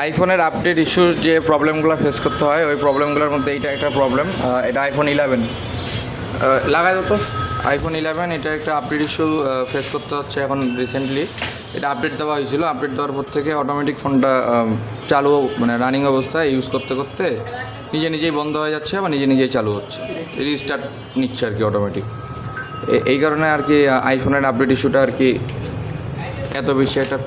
আইফোনের আপডেট ইস্যুর যে প্রবলেমগুলো ফেস করতে হয় ওই প্রবলেমগুলোর মধ্যে এইটা একটা প্রবলেম। এটা আইফোন 11 লাগাই তো আইফোন 11 এটা একটা আপডেট ইস্যু ফেস করতে হচ্ছে এখন রিসেন্টলি। এটা আপডেট দেওয়া হয়েছিল, আপডেট দেওয়ার পর থেকে অটোমেটিক ফোনটা চালু মানে রানিং অবস্থায় ইউজ করতে করতে নিজে নিজেই বন্ধ হয়ে যাচ্ছে বা নিজে নিজেই চালু হচ্ছে, রিস্টার্ট নিচ্ছে আর কি অটোমেটিক। এই কারণে আর কি আইফোনের আপডেট ইস্যুটা আর কি এত বেশি একটা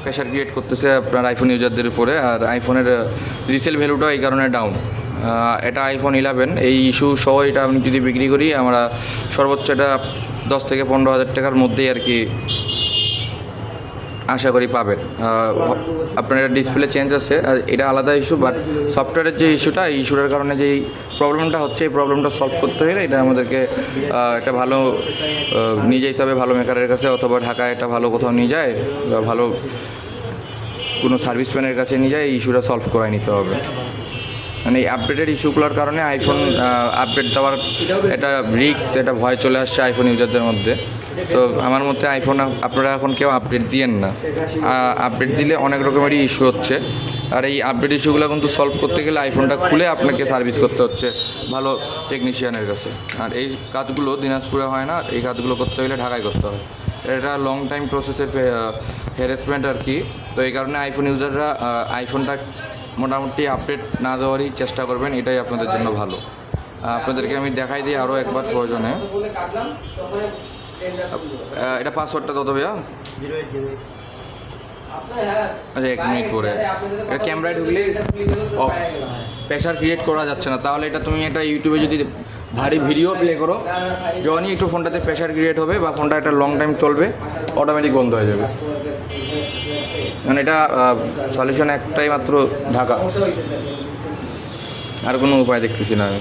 প্রেশার ক্রিয়েট করতেছে আপনার আইফোন ইউজারদের উপরে। আর আইফোনের রিসেল ভ্যালুটাও এই কারণে ডাউন। এটা আইফোন 11 এই ইস্যু সহ এটা আমি যদি বিক্রি করি আমরা সর্বোচ্চ এটা 10 থেকে 15 হাজার টাকার মধ্যেই আর কি আশা করি পাবেন। আপনার এটা ডিসপ্লে চেঞ্জ আছে আর এটা আলাদা ইস্যু, বাট সফটওয়্যারের যে ইস্যুটা এই ইস্যুটার কারণে যেই প্রবলেমটা হচ্ছে এই প্রবলেমটা সলভ করতে হলে এটা আমাদেরকে একটা ভালো নিয়ে যেতে হবে ভালো মেকারের কাছে, অথবা ঢাকায় একটা ভালো কোথাও নিয়ে যায় বা ভালো কোনো সার্ভিস ম্যানের কাছে নিয়ে যায় এই ইস্যুটা সলভ করাই নিতে হবে। মানে এই আপডেটেড ইস্যুগুলোর কারণে আইফোন আপডেট দেওয়ার একটা রিস্ক, একটা ভয় চলে আসছে আইফোন ইউজারদের মধ্যে। তো আমার মতে আইফোন আপনারা এখন কেউ আপডেট দিয়েন না, আপডেট দিলে অনেক রকমেরই ইস্যু হচ্ছে। আর এই আপডেট ইস্যুগুলো কিন্তু সলভ করতে গেলে আইফোনটা খুলে আপনাকে সার্ভিস করতে হচ্ছে ভালো টেকনিশিয়ানের কাছে। আর এই কাজগুলো দিনাজপুরে হয় না, এই কাজগুলো করতে হলে ঢাকায় করতে হয়। এটা লং টাইম প্রসেসের হ্যারাসমেন্ট আর কি। তো এই কারণে আইফোন ইউজাররা আইফোনটা মোটামুটি আপডেট না দেওয়ারই চেষ্টা করবেন, এটাই আপনাদের জন্য ভালো। আপনাদেরকে আমি দেখাই দিই আরও একবার প্রয়োজনে। এটা পাসওয়ার্ডটা কত ভাইয়া? আচ্ছা 1 মিনিট পরে এটা ক্যামেরায় ঢুকলে অফ, প্রেশার ক্রিয়েট করা যাচ্ছে না। তাহলে এটা তুমি এটা ইউটিউবে যদি ভারী ভিডিও প্লে করো, যখনই একটু ফোনটাতে প্রেশার ক্রিয়েট হবে বা ফোনটা একটা লং টাইম চলবে অটোমেটিক বন্ধ হয়ে যাবে। মানে এটা সলিউশন একটাই মাত্র, ঢাকা, আর কোনো উপায় দেখতেছি না আমি।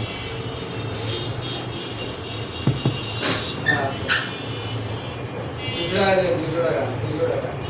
$200 $200